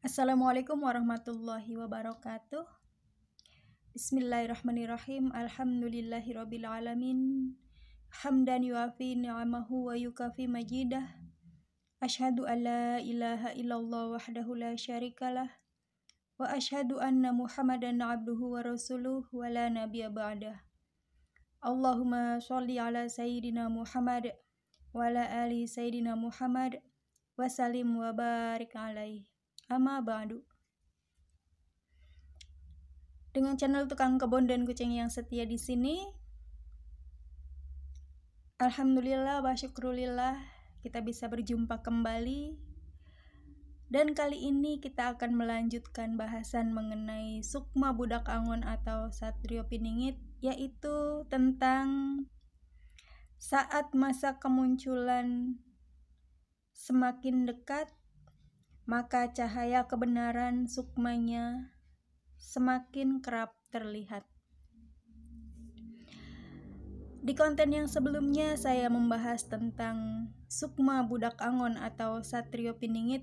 Assalamualaikum warahmatullahi wabarakatuh. Bismillahirrahmanirrahim. Alhamdulillahirabbil alamin. Hamdan yuafi ni'amahu wa yukafi majidah. Asyhadu an la ilaha illallah wahdahu la syarikalah wa asyhadu anna Muhammadan abduhu wa rasuluh wa la nabiyya ba'dah. Allahumma sholli ala sayyidina Muhammad wa ala ali sayyidina Muhammad wa salim wa barik alaihi. Amma ba'du. Dengan channel Tukang Kebon dan Kucing yang setia di sini, alhamdulillah wa syukrulillah kita bisa berjumpa kembali. Dan kali ini kita akan melanjutkan bahasan mengenai sukma budak angon atau satrio piningit, yaitu tentang saat masa kemunculan semakin dekat, maka cahaya kebenaran sukmanya semakin kerap terlihat. Di konten yang sebelumnya saya membahas tentang sukma budak angon atau satrio piningit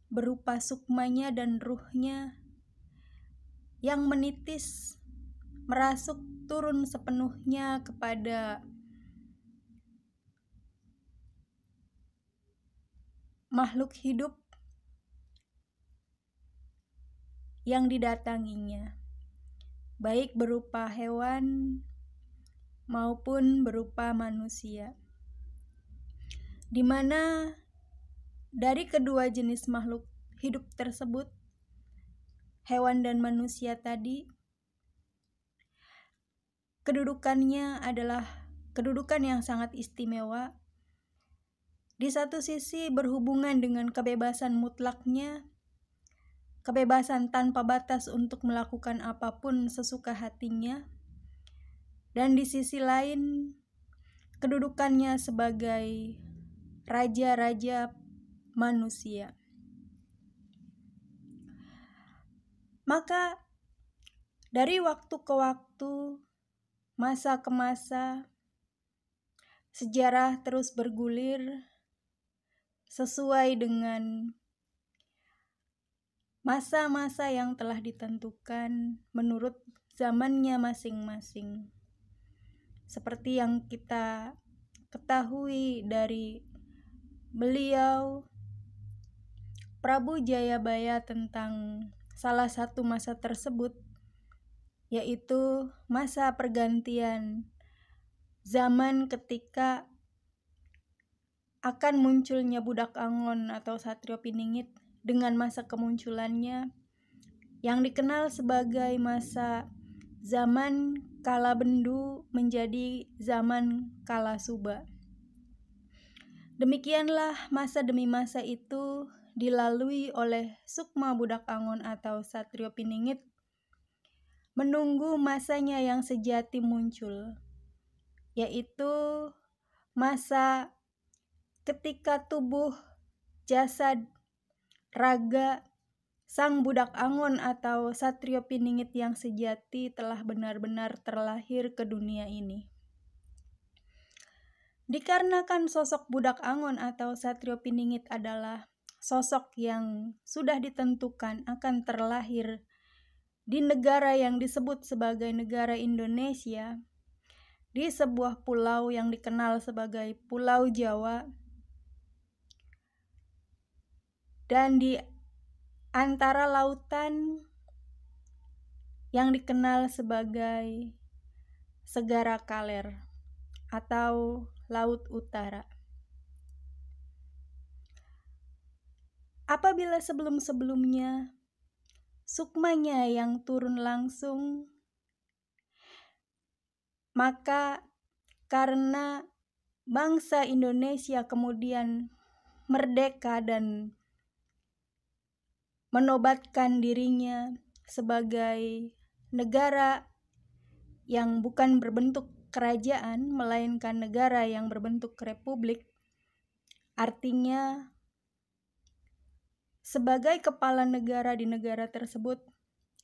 berupa sukmanya dan ruhnya yang menitis, merasuk turun sepenuhnya kepada makhluk hidup yang didatanginya, baik berupa hewan maupun berupa manusia, di mana dari kedua jenis makhluk hidup tersebut, hewan dan manusia tadi, kedudukannya adalah kedudukan yang sangat istimewa. Di satu sisi berhubungan dengan kebebasan mutlaknya, kebebasan tanpa batas untuk melakukan apapun sesuka hatinya, dan di sisi lain kedudukannya sebagai raja-raja manusia. Maka dari waktu ke waktu, masa ke masa, sejarah terus bergulir sesuai dengan masa-masa yang telah ditentukan menurut zamannya masing-masing. Seperti yang kita ketahui dari beliau Prabu Jayabaya tentang salah satu masa tersebut, yaitu masa pergantian zaman ketika akan munculnya budak angon atau satrio piningit dengan masa kemunculannya yang dikenal sebagai masa zaman kala bendu menjadi zaman kala suba. Demikianlah masa demi masa itu dilalui oleh sukma budak angon atau satrio piningit menunggu masanya yang sejati muncul, yaitu masa ketika tubuh, jasad, raga sang budak angon atau satrio piningit yang sejati telah benar-benar terlahir ke dunia ini. Dikarenakan sosok budak angon atau satrio piningit adalah sosok yang sudah ditentukan akan terlahir di negara yang disebut sebagai negara Indonesia, di sebuah pulau yang dikenal sebagai Pulau Jawa, dan di antara lautan yang dikenal sebagai Segara Kaler atau Laut Utara. Apabila sebelum-sebelumnya sukmanya yang turun langsung, maka karena bangsa Indonesia kemudian merdeka dan menobatkan dirinya sebagai negara yang bukan berbentuk kerajaan, melainkan negara yang berbentuk republik, artinya sebagai kepala negara di negara tersebut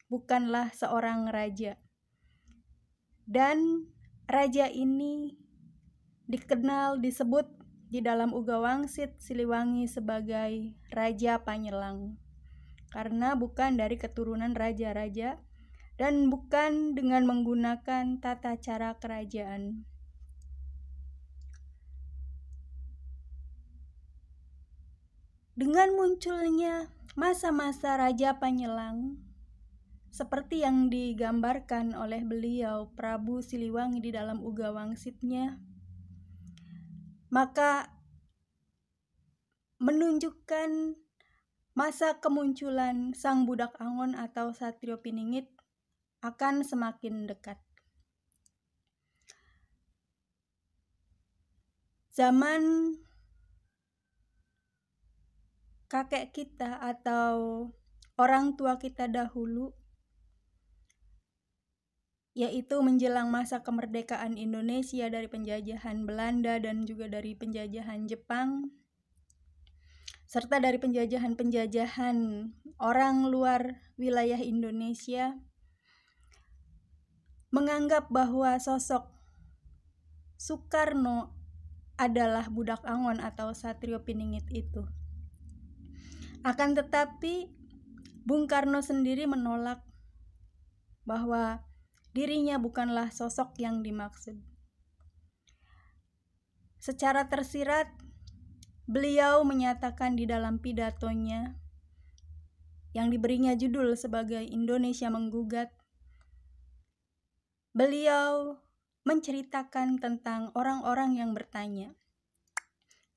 bukanlah seorang raja. Dan raja ini dikenal, disebut di dalam Uga Wangsit Siliwangi sebagai Raja Panyelang, karena bukan dari keturunan raja-raja dan bukan dengan menggunakan tata cara kerajaan. Dengan munculnya masa-masa Raja Panyelang, seperti yang digambarkan oleh beliau Prabu Siliwangi di dalam Uga Wangsitnya, maka menunjukkan masa kemunculan Sang Budak Angon atau Satrio Piningit akan semakin dekat. Zaman kakek kita atau orang tua kita dahulu, yaitu menjelang masa kemerdekaan Indonesia dari penjajahan Belanda dan juga dari penjajahan Jepang, serta dari penjajahan-penjajahan orang luar wilayah Indonesia, menganggap bahwa sosok Soekarno adalah Budak Angon atau Satrio Piningit itu. Akan tetapi, Bung Karno sendiri menolak bahwa dirinya bukanlah sosok yang dimaksud. Secara tersirat, beliau menyatakan di dalam pidatonya yang diberinya judul sebagai Indonesia Menggugat, beliau menceritakan tentang orang-orang yang bertanya,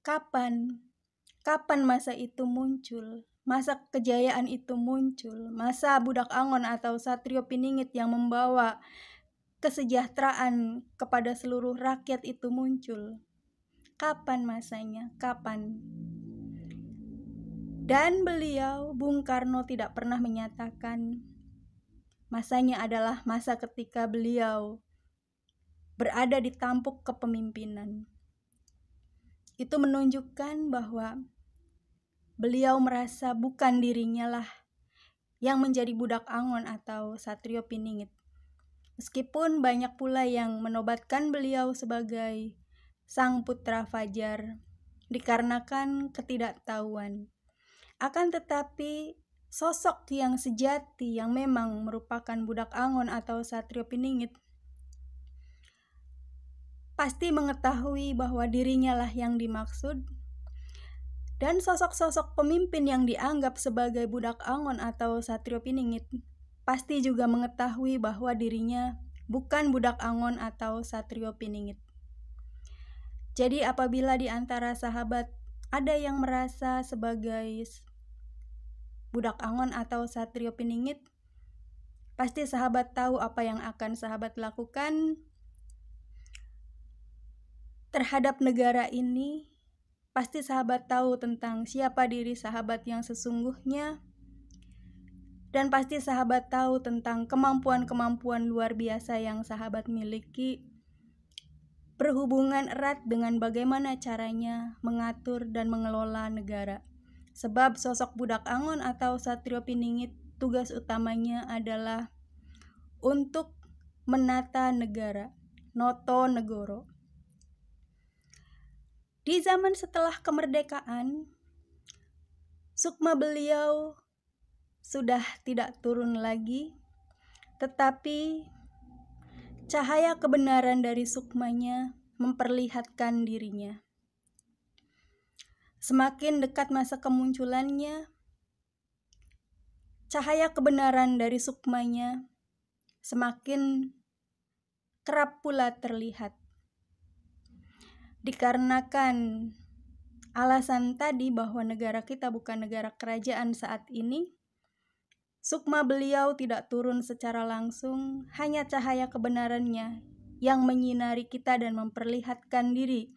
kapan masa itu muncul, masa kejayaan itu muncul, masa Budak Angon atau Satrio Piningit yang membawa kesejahteraan kepada seluruh rakyat itu muncul. Kapan masanya? Kapan? Dan beliau, Bung Karno, tidak pernah menyatakan masanya adalah masa ketika beliau berada di tampuk kepemimpinan. Itu menunjukkan bahwa beliau merasa bukan dirinya lah yang menjadi Budak Angon atau Satrio Piningit. Meskipun banyak pula yang menobatkan beliau sebagai Sang Putra Fajar dikarenakan ketidaktahuan. Akan tetapi sosok yang sejati yang memang merupakan Budak Angon atau Satrio Piningit pasti mengetahui bahwa dirinya lah yang dimaksud. Dan sosok-sosok pemimpin yang dianggap sebagai Budak Angon atau Satrio Piningit pasti juga mengetahui bahwa dirinya bukan Budak Angon atau Satrio Piningit. Jadi apabila di antara sahabat ada yang merasa sebagai Budak Angon atau Satrio Piningit, pasti sahabat tahu apa yang akan sahabat lakukan terhadap negara ini. Pasti sahabat tahu tentang siapa diri sahabat yang sesungguhnya, dan pasti sahabat tahu tentang kemampuan-kemampuan luar biasa yang sahabat miliki, berhubungan erat dengan bagaimana caranya mengatur dan mengelola negara. Sebab sosok Budak Angon atau Satrio Piningit tugas utamanya adalah untuk menata negara, noto negoro. Di zaman setelah kemerdekaan, sukma beliau sudah tidak turun lagi, tetapi cahaya kebenaran dari sukmanya memperlihatkan dirinya. Semakin dekat masa kemunculannya, cahaya kebenaran dari sukmanya semakin kerap pula terlihat. Dikarenakan alasan tadi bahwa negara kita bukan negara kerajaan saat ini, sukma beliau tidak turun secara langsung, hanya cahaya kebenarannya yang menyinari kita dan memperlihatkan diri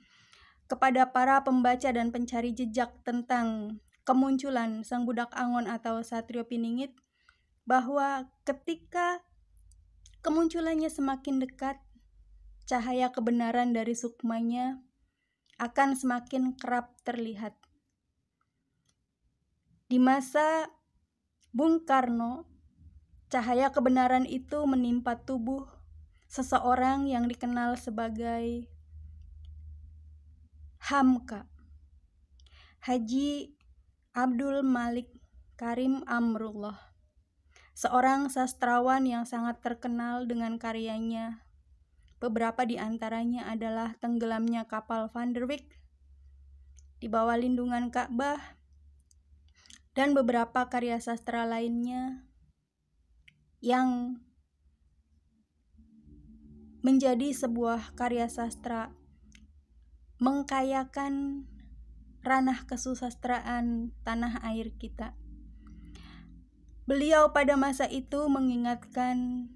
kepada para pembaca dan pencari jejak tentang kemunculan Sang Budak Angon atau Satrio Piningit, bahwa ketika kemunculannya semakin dekat, cahaya kebenaran dari sukmanya akan semakin kerap terlihat. Di masa Bung Karno, cahaya kebenaran itu menimpa tubuh seseorang yang dikenal sebagai Hamka, Haji Abdul Malik Karim Amrullah, seorang sastrawan yang sangat terkenal dengan karyanya. Beberapa di antaranya adalah Tenggelamnya Kapal Van der Wijk, Di Bawah Lindungan Ka'bah, dan beberapa karya sastra lainnya yang menjadi sebuah karya sastra mengkayakan ranah kesusastraan tanah air kita. Beliau pada masa itu mengingatkan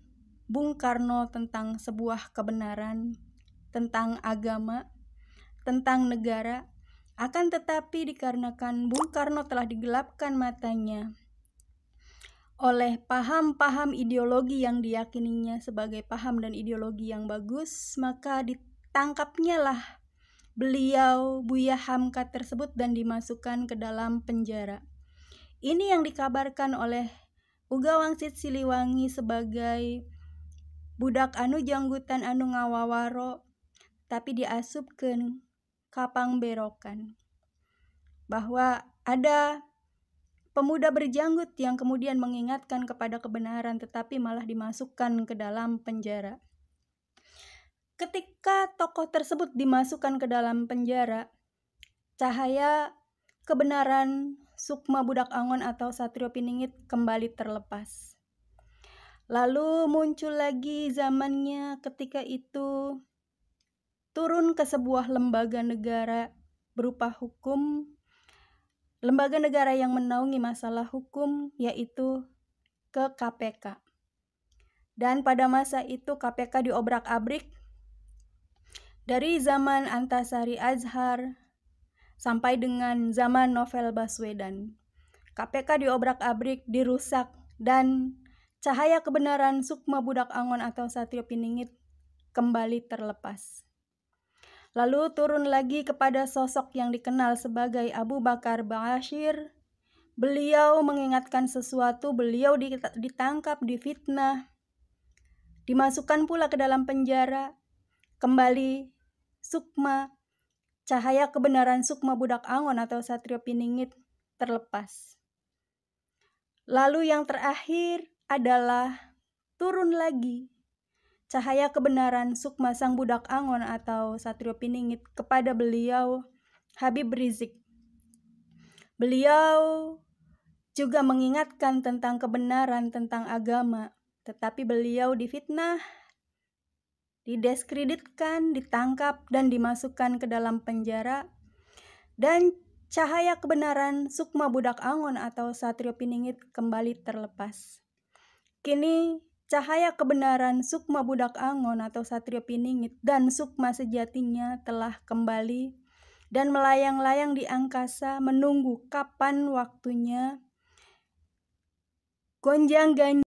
Bung Karno tentang sebuah kebenaran, tentang agama, tentang negara. Akan tetapi dikarenakan Bung Karno telah digelapkan matanya oleh paham-paham ideologi yang diyakininya sebagai paham dan ideologi yang bagus, maka ditangkapnya lah beliau Buya Hamka tersebut dan dimasukkan ke dalam penjara. Ini yang dikabarkan oleh Uga Wangsit Siliwangi sebagai budak anu janggutan anu ngawawaro tapi diasupkeun kapang berokan, bahwa ada pemuda berjanggut yang kemudian mengingatkan kepada kebenaran tetapi malah dimasukkan ke dalam penjara. Ketika tokoh tersebut dimasukkan ke dalam penjara, cahaya kebenaran Sukma Budak Angon atau Satrio Piningit kembali terlepas. Lalu muncul lagi zamannya ketika itu turun ke sebuah lembaga negara berupa hukum, lembaga negara yang menaungi masalah hukum, yaitu ke KPK. Dan pada masa itu KPK diobrak-abrik dari zaman Antasari Azhar sampai dengan zaman Novel Baswedan. KPK diobrak-abrik, dirusak, dan cahaya kebenaran Sukma Budak Angon atau Satrio Piningit kembali terlepas. Lalu turun lagi kepada sosok yang dikenal sebagai Abu Bakar Ba'asyir. Beliau mengingatkan sesuatu, beliau ditangkap, difitnah, dimasukkan pula ke dalam penjara. Kembali Sukma, cahaya kebenaran Sukma Budak Angon atau Satrio Piningit terlepas. Lalu yang terakhir adalah turun lagi cahaya kebenaran Sukma Sang Budak Angon atau Satrio Piningit kepada beliau Habib Rizik. Beliau juga mengingatkan tentang kebenaran, tentang agama, tetapi beliau difitnah, didiskreditkan, ditangkap, dan dimasukkan ke dalam penjara. Dan cahaya kebenaran Sukma Budak Angon atau Satrio Piningit kembali terlepas. Kini cahaya kebenaran Sukma Budak Angon atau Satrio Piningit dan Sukma sejatinya telah kembali dan melayang-layang di angkasa menunggu kapan waktunya gonjang-ganjing